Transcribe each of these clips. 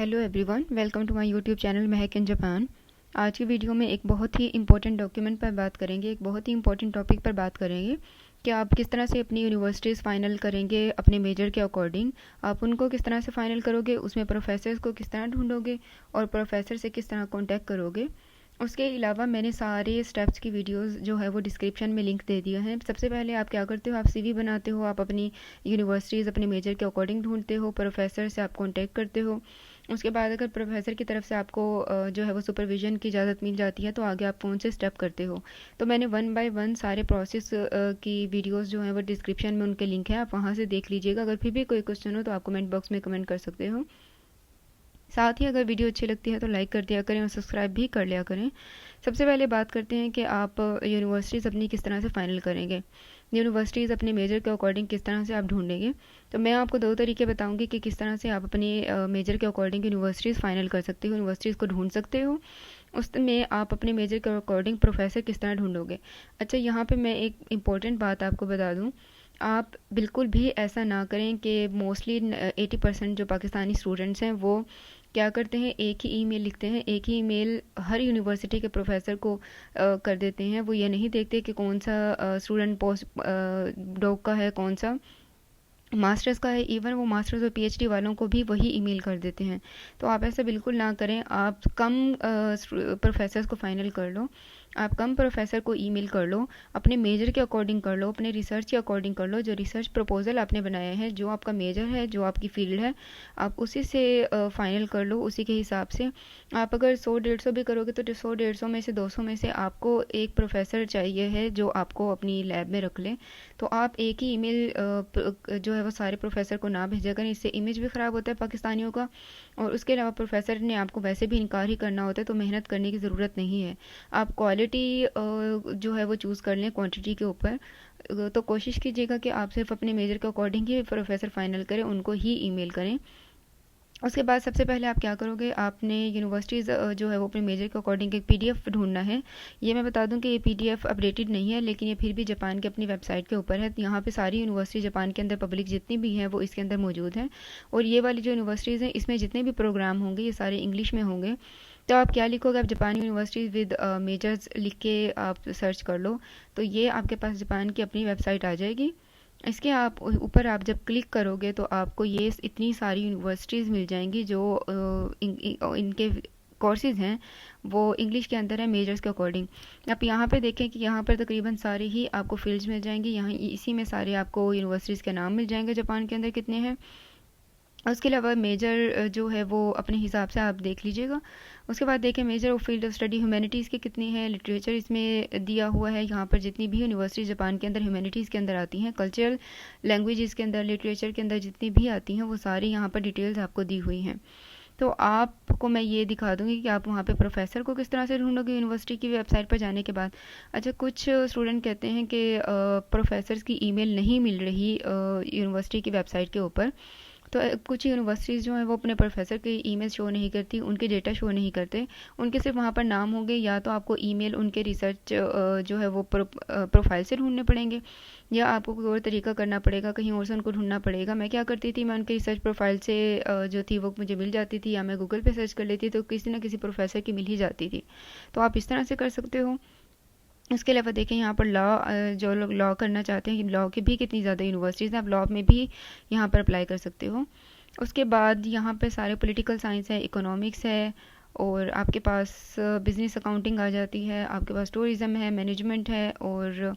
Hello everyone, welcome to my YouTube channel Mahak in Japan. आज की video में एक बहुत ही इंपॉर्टेंट डॉक्यूमेंट पर बात करेंगे, एक बहुत ही इंपॉर्टेंट टॉपिक पर बात करेंगे कि आप किस तरह से अपनी यूनिवर्सिटीज़ फ़ाइनल करेंगे अपने मेजर के अकॉर्डिंग। आप उनको किस तरह से फ़ाइनल करोगे, उसमें प्रोफेसर्स को किस तरह ढूंढोगे और प्रोफेसर से किस तरह कॉन्टैक्ट करोगे। उसके अलावा मैंने सारे स्टेप्स की वीडियोस जो है वो डिस्क्रिप्शन में लिंक दे दिए हैं। सबसे पहले आप क्या करते हो, आप सीवी बनाते हो, आप अपनी यूनिवर्सिटीज़ अपने मेजर के अकॉर्डिंग ढूंढते हो, प्रोफेसर से आप कॉन्टैक्ट करते हो। उसके बाद अगर प्रोफेसर की तरफ से आपको जो है वो सुपरविज़न की इजाज़त मिल जाती है तो आगे आप कौन से स्टेप करते हो। तो मैंने वन बाय वन सारे प्रोसेस की वीडियोस जो हैं वो डिस्क्रिप्शन में उनके लिंक है, आप वहाँ से देख लीजिएगा। अगर फिर भी कोई क्वेश्चन हो तो आप कमेंट बॉक्स में कमेंट कर सकते हो। साथ ही अगर वीडियो अच्छी लगती है तो लाइक कर दिया करें और सब्सक्राइब भी कर लिया करें। सबसे पहले बात करते हैं कि आप यूनिवर्सिटीज़ अपनी किस तरह से फ़ाइनल करेंगे, यूनिवर्सिटीज़ अपने मेजर के अकॉर्डिंग किस तरह से आप ढूंढेंगे। तो मैं आपको दो तरीके बताऊंगी कि किस तरह से आप अपने मेजर के अकॉर्डिंग यूनिवर्सिटीज़ फ़ाइनल कर सकते हो, यूनिवर्सिटीज़ को ढूंढ सकते हो। उसमें आप अपने मेजर के अकॉर्डिंग प्रोफेसर किस तरह ढूंढोगे। अच्छा, यहाँ पे मैं एक इम्पॉर्टेंट बात आपको बता दूँ। आप बिल्कुल भी ऐसा ना करें कि मोस्टली 80% जो पाकिस्तानी स्टूडेंट्स हैं वो क्या करते हैं, एक ही ईमेल लिखते हैं, एक ही ईमेल हर यूनिवर्सिटी के प्रोफेसर को कर देते हैं। वो ये नहीं देखते कि कौन सा स्टूडेंट पोस्ट डॉक का है, कौन सा मास्टर्स का है। इवन वो मास्टर्स और पीएचडी वालों को भी वही ईमेल कर देते हैं। तो आप ऐसा बिल्कुल ना करें। आप कम प्रोफेसर्स को फाइनल कर लो, आप कम प्रोफेसर को ईमेल कर लो, अपने मेजर के अकॉर्डिंग कर लो, अपने रिसर्च के अकॉर्डिंग कर लो। जो रिसर्च प्रपोजल आपने बनाया है, जो आपका मेजर है, जो आपकी फील्ड है, आप उसी से फाइनल कर लो, उसी के हिसाब से। आप अगर 100-150 भी करोगे तो 100-150 में से 200 में से आपको एक प्रोफेसर चाहिए है जो आपको अपनी लैब में रख ले। तो आप एक ही ईमेल जो है वो सारे प्रोफेसर को ना भेजा करें, इससे इमेज भी ख़राब होता है पाकिस्तानियों का। और उसके अलावा प्रोफेसर ने आपको वैसे भी इनकार ही करना होता है, तो मेहनत करने की ज़रूरत नहीं है। आप क्वालिटी जो है वो चूज़ कर लें क्वांटिटी के ऊपर। तो कोशिश कीजिएगा कि आप सिर्फ अपने मेजर के अकॉर्डिंग ही प्रोफेसर फाइनल करें, उनको ही ईमेल करें। उसके बाद सबसे पहले आप क्या करोगे, आपने यूनिवर्सिटीज़ जो है वो अपने मेजर के अकॉर्डिंग एक पीडीएफ ढूंढना है। ये मैं बता दूं कि ये पीडीएफ अपडेटेड नहीं है, लेकिन ये फिर भी जापान की अपनी वेबसाइट के ऊपर है। यहाँ पे सारी यूनिवर्सिटी जापान के अंदर पब्लिक जितनी भी हैं वो इसके अंदर मौजूद हैं। और ये वाली जो यूनिवर्सिटीज़ हैं इसमें जितने भी प्रोग्राम होंगे ये सारे इंग्लिश में होंगे। तो आप क्या लिखोगे, आप जापान यूनिवर्सिटीज़ विद मेजर्स लिख के आप सर्च कर लो, तो ये आपके पास जापान की अपनी वेबसाइट आ जाएगी। इसके आप ऊपर आप जब क्लिक करोगे तो आपको ये इतनी सारी यूनिवर्सिटीज़ मिल जाएंगी जो इनके कोर्सेज हैं वो इंग्लिश के अंदर है मेजर्स के अकॉर्डिंग। आप यहाँ पे देखें कि यहाँ पर तकरीबन सारे ही आपको फील्ड्स मिल जाएंगी। यहाँ इसी में सारे आपको यूनिवर्सिटीज़ के नाम मिल जाएंगे जापान के अंदर कितने हैं। उसके अलावा मेजर जो है वो अपने हिसाब से आप देख लीजिएगा। उसके बाद देखें measure of field of study humanities के कितने हैं, लिटरेचर इसमें दिया हुआ है। यहाँ पर जितनी भी यूनिवर्सिटी जापान के अंदर ह्यूमैनिटीज़ के अंदर आती हैं, कल्चरल लैंग्वेजेस के अंदर, लिटरेचर के अंदर जितनी भी आती हैं वो सारी यहाँ पर डिटेल्स आपको दी हुई हैं। तो आपको मैं ये दिखा दूंगी कि आप वहाँ पे प्रोफेसर को किस तरह से ढूंढोगे यूनिवर्सिटी की वेबसाइट पर जाने के बाद। अच्छा, कुछ स्टूडेंट कहते हैं कि प्रोफेसर्स की ईमेल नहीं मिल रही यूनिवर्सिटी की वेबसाइट के ऊपर। तो कुछ यूनिवर्सिटीज़ जो हैं वो अपने प्रोफेसर की ईमेल शो नहीं करती, उनके डेटा शो नहीं करते, उनके सिर्फ वहाँ पर नाम होंगे। या तो आपको ईमेल उनके रिसर्च जो है वो प्रोफाइल से ढूंढने पड़ेंगे, या आपको कोई और तरीका करना पड़ेगा, कहीं और से उनको ढूंढना पड़ेगा। मैं क्या करती थी, मैं उनके रिसर्च प्रोफाइल से जो थी वो मुझे मिल जाती थी, या मैं गूगल पे सर्च कर लेती तो किसी न किसी प्रोफेसर की मिल ही जाती थी। तो आप इस तरह से कर सकते हो। इसके अलावा देखें यहाँ पर लॉ, जो लोग लॉ करना चाहते हैं, लॉ की भी कितनी ज़्यादा यूनिवर्सिटीज़ हैं, आप लॉ में भी यहाँ पर अप्लाई कर सकते हो। उसके बाद यहाँ पे सारे पॉलिटिकल साइंस है, इकोनॉमिक्स है, और आपके पास बिजनेस अकाउंटिंग आ जाती है, आपके पास टूरिज़्म है, मैनेजमेंट है, और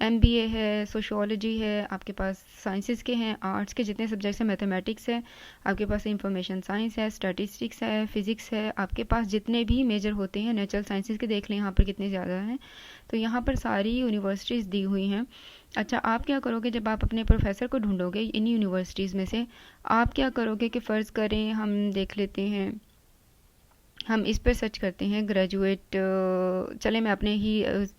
एमबीए है, सोशियोलॉजी है, आपके पास साइंसेस के हैं, आर्ट्स के जितने सब्जेक्ट्स हैं, मैथमेटिक्स है, आपके पास इंफॉर्मेशन साइंस है, स्टैटिस्टिक्स है, फिजिक्स है, आपके पास जितने भी मेजर होते हैं नेचुरल साइंसेस के देख लें यहाँ पर कितने ज़्यादा हैं। तो यहाँ पर सारी यूनिवर्सिटीज़ दी हुई हैं। अच्छा, आप क्या करोगे जब आप अपने प्रोफेसर को ढूंढोगे इन यूनिवर्सिटीज़ में से, आप क्या करोगे कि फ़र्ज़ करें हम देख लेते हैं, हम इस पर सर्च करते हैं ग्रेजुएट। चले मैं अपने ही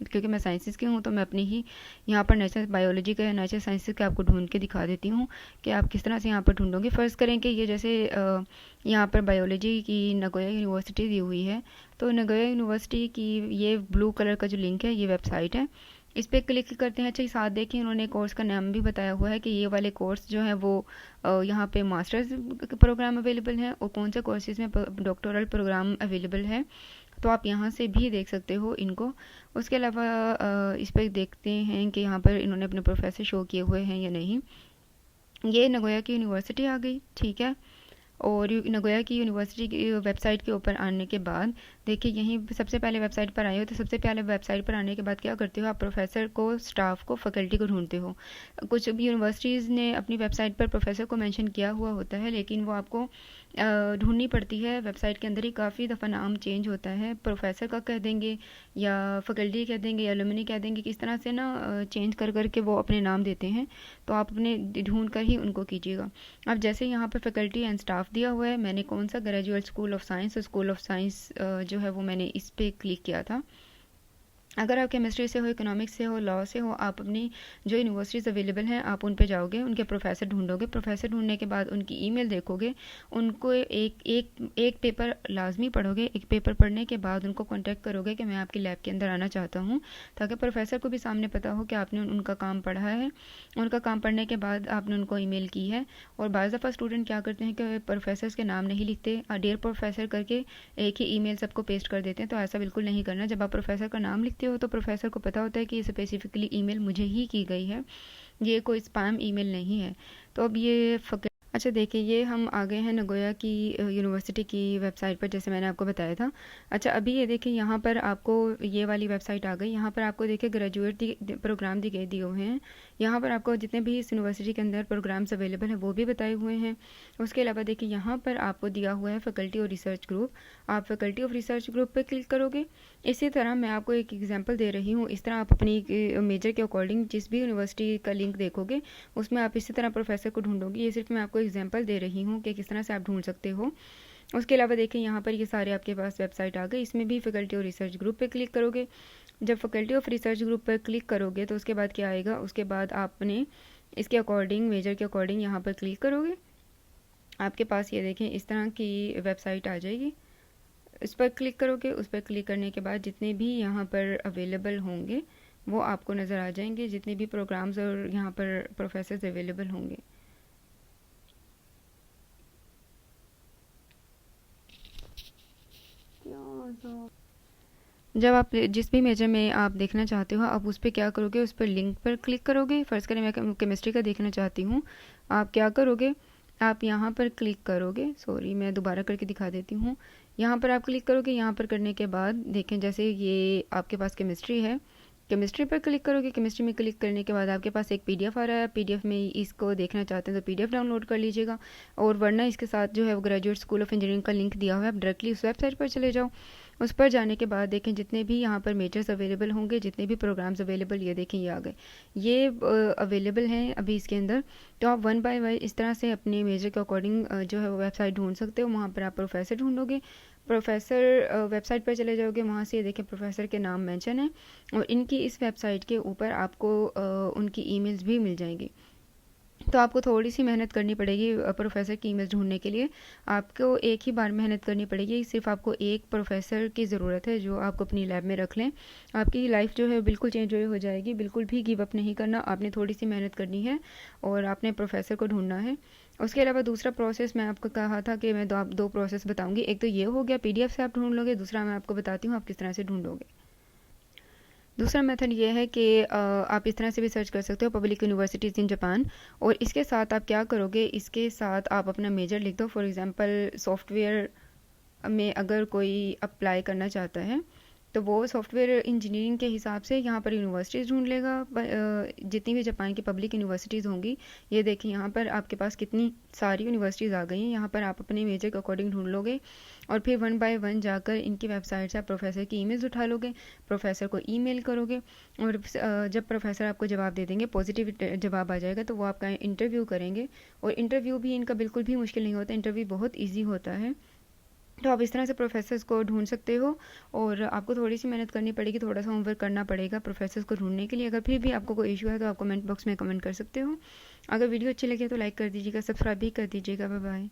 क्योंकि मैं साइंसेस की हूँ तो मैं अपनी ही यहाँ पर नेचुरल बायोलॉजी का या नेचुरल साइंसेस का आपको ढूंढ के दिखा देती हूँ कि आप किस तरह से यहाँ पर ढूंढोगे। फ़र्ज़ करें कि ये जैसे यहाँ पर बायोलॉजी की नगोया यूनिवर्सिटी दी हुई है, तो नगोया यूनिवर्सिटी की ये ब्लू कलर का जो लिंक है ये वेबसाइट है। इस पर क्लिक करते हैं। अच्छा, साथ देखिए उन्होंने कोर्स का नाम भी बताया हुआ है कि ये वाले कोर्स जो है वो यहाँ पे मास्टर्स प्रोग्राम अवेलेबल हैं और कौन से कोर्सेज में डॉक्टोरल प्रोग्राम अवेलेबल है, तो आप यहाँ से भी देख सकते हो इनको। उसके अलावा इस पर देखते हैं कि यहाँ पर इन्होंने अपने प्रोफेसर शो किए हुए हैं या नहीं। ये नगोया की यूनिवर्सिटी आ गई, ठीक है। और नगोया की यूनिवर्सिटी की वेबसाइट के ऊपर आने के बाद देखिए यहीं सबसे पहले वेबसाइट पर आए हो, तो सबसे पहले वेबसाइट पर आने के बाद क्या करते हो, आप प्रोफेसर को, स्टाफ को, फैकल्टी को ढूंढते हो। कुछ यूनिवर्सिटीज़ ने अपनी वेबसाइट पर प्रोफेसर को मेंशन किया हुआ होता है, लेकिन वो आपको ढूंढनी पड़ती है। वेबसाइट के अंदर ही काफ़ी दफ़ा नाम चेंज होता है, प्रोफेसर का कह देंगे या फैकल्टी कह देंगे या एलुमनी कह देंगे, किस तरह से ना चेंज कर करके वो अपने नाम देते हैं। तो आप अपने ढूंढ कर ही उनको कीजिएगा। अब जैसे यहाँ पर फैकल्टी एंड स्टाफ दिया हुआ है, मैंने कौन सा graduate school of science, school of science जो है वो मैंने इस पर क्लिक किया था। अगर आप केमिस्ट्री से हो, इकोनॉमिक्स से हो, लॉ से हो, आप अपनी जो यूनिवर्सिटीज़ अवेलेबल हैं आप उन पे जाओगे, उनके प्रोफेसर ढूंढोगे। प्रोफेसर ढूंढने के बाद उनकी ईमेल देखोगे, उनको एक पेपर लाजमी पढ़ोगे। एक पेपर पढ़ने के बाद उनको कांटेक्ट करोगे कि मैं आपकी लैब के अंदर आना चाहता हूँ, ताकि प्रोफेसर को भी सामने पता हो कि आपने उनका काम पढ़ा है। उनका काम पढ़ने के बाद आपने उनको ईमेल की है। और बाज़ दफ़ा स्टूडेंट क्या करते हैं कि प्रोफेसर के नाम नहीं लिखते, डियर प्रोफेसर करके एक ही ईमेल सबको पेस्ट कर देते हैं। तो ऐसा बिल्कुल नहीं करना। जब आप प्रोफेसर का नाम लिखते हो तो प्रोफेसर को पता होता है कि ये स्पेसिफिकली ईमेल मुझे ही की गई है, ये कोई स्पैम ईमेल नहीं है। तो अब ये अच्छा देखिए, ये हम आ गए हैं नगोया की यूनिवर्सिटी की वेबसाइट पर, जैसे मैंने आपको बताया था। अच्छा, अभी ये देखिए यहाँ पर आपको ये वाली वेबसाइट आ गई। यहाँ पर आपको देखिए ग्रेजुएट प्रोग्राम दिए हुए हैं। यहाँ पर आपको जितने भी इस यूनिवर्सिटी के अंदर प्रोग्राम्स अवेलेबल हैं वो भी बताए हुए हैं। उसके अलावा देखिए यहाँ पर आपको दिया हुआ है फैकल्टी और रिसर्च ग्रुप। आप फैकल्टी ऑफ रिसर्च ग्रुप पर क्लिक करोगे। इसी तरह मैं आपको एक एग्जाम्पल दे रही हूँ। इस तरह आप अपनी मेजर के अकॉर्डिंग जिस भी यूनिवर्सिटी का लिंक देखोगे उसमें आप इसी तरह प्रोफेसर को ढूंढोगे। ये सिर्फ मैं आपको एग्जांपल दे रही हूँ कि किस तरह से आप ढूंढ सकते हो। उसके अलावा देखिए यहाँ पर ये सारे आपके पास वेबसाइट आ गई। इसमें भी फैकल्टी और रिसर्च ग्रुप पे क्लिक करोगे। जब फैकल्टी ऑफ रिसर्च ग्रुप पर क्लिक करोगे तो उसके बाद क्या आएगा, उसके बाद आपने इसके अकॉर्डिंग, मेजर के अकॉर्डिंग यहाँ पर क्लिक करोगे। आपके पास ये देखें इस तरह की वेबसाइट आ जाएगी। इस पर क्लिक करोगे। उस पर क्लिक करने के बाद जितने भी यहाँ पर अवेलेबल होंगे वो आपको नज़र आ जाएंगे, जितने भी प्रोग्राम्स और यहाँ पर प्रोफेसर्स अवेलेबल होंगे। जब आप जिस भी मेजर में आप देखना चाहते हो आप उस पर क्या करोगे, उस पर लिंक पर क्लिक करोगे। फ़र्ज़ करें मैं केमिस्ट्री का देखना चाहती हूँ, आप क्या करोगे, आप यहाँ पर क्लिक करोगे। सॉरी, मैं दोबारा करके दिखा देती हूँ। यहाँ पर आप क्लिक करोगे। यहाँ पर करने के बाद देखें जैसे ये आपके पास केमिस्ट्री है, केमिस्ट्री पर क्लिक करोगे। केमिस्ट्री में क्लिक करने के बाद आपके पास एक पीडीएफ आ रहा है। पीडीएफ में इसको देखना चाहते हैं तो पीडीएफ डाउनलोड कर लीजिएगा, और वरना इसके साथ जो है वो ग्रेजुएट स्कूल ऑफ इंजीनियरिंग का लिंक दिया हुआ है, आप डायरेक्टली उस वेबसाइट पर चले जाओ। उस पर जाने के बाद देखें जितने भी यहाँ पर मेजर्स अवेलेबल होंगे, जितने भी प्रोग्राम्स अवेलेबल, ये देखें ये आ गए, ये अवेलेबल हैं अभी इसके अंदर। तो आप वन बाय वन इस तरह से अपने मेजर के अकॉर्डिंग जो है वो वेबसाइट ढूंढ सकते हो। वहाँ पर आप प्रोफेसर ढूंढोगे। प्रोफेसर वेबसाइट पर चले जाओगे, वहाँ से ये देखें प्रोफेसर के नाम मेंशन है, और इनकी इस वेबसाइट के ऊपर आपको उनकी ईमेल्स भी मिल जाएंगी। तो आपको थोड़ी सी मेहनत करनी पड़ेगी प्रोफेसर की ईमेल ढूंढने के लिए। आपको एक ही बार मेहनत करनी पड़ेगी। सिर्फ आपको एक प्रोफेसर की ज़रूरत है जो आपको अपनी लैब में रख लें। आपकी लाइफ जो है बिल्कुल चेंज हो जाएगी। बिल्कुल भी गिव अप नहीं करना, आपने थोड़ी सी मेहनत करनी है और आपने प्रोफेसर को ढूंढना है। उसके अलावा दूसरा प्रोसेस मैं आपको कहा था कि मैं दो प्रोसेस बताऊँगी। एक तो ये हो गया पीडीएफ से आप ढूंढ लोगे, दूसरा मैं आपको बताती हूँ आप किस तरह से ढूंढोगे। दूसरा मेथड ये है कि आप इस तरह से भी सर्च कर सकते हो, पब्लिक यूनिवर्सिटीज़ इन जापान। और इसके साथ आप क्या करोगे, इसके साथ आप अपना मेजर लिख दो। फॉर एग्जांपल सॉफ्टवेयर में अगर कोई अप्लाई करना चाहता है तो वो सॉफ्टवेयर इंजीनियरिंग के हिसाब से यहाँ पर यूनिवर्सिटीज़ ढूंढ लेगा। जितनी भी जापान की पब्लिक यूनिवर्सिटीज़ होंगी, ये देखिए यहाँ पर आपके पास कितनी सारी यूनिवर्सिटीज़ आ गई हैं। यहाँ पर आप अपने मेजर के अकॉर्डिंग ढूंढ लोगे और फिर वन बाय वन जाकर इनकी वेबसाइट से आप प्रोफेसर की ईमेल्स उठा लोगे, प्रोफेसर को ईमेल करोगे, और जब प्रोफेसर आपको जवाब दे देंगे, पॉजिटिव जवाब आ जाएगा, तो वो आपका इंटरव्यू करेंगे। और इंटरव्यू भी इनका बिल्कुल भी मुश्किल नहीं होता, इंटरव्यू बहुत ईजी होता है। तो आप इस तरह से प्रोफेसर्स को ढूंढ सकते हो, और आपको थोड़ी सी मेहनत करनी पड़ेगी, थोड़ा सा होमवर्क करना पड़ेगा प्रोफेसर्स को ढूंढने के लिए। अगर फिर भी आपको कोई इशू है तो आप कमेंट बॉक्स में कमेंट कर सकते हो। अगर वीडियो अच्छी लगे तो लाइक कर दीजिएगा, सब्सक्राइब भी कर दीजिएगा। Bye bye.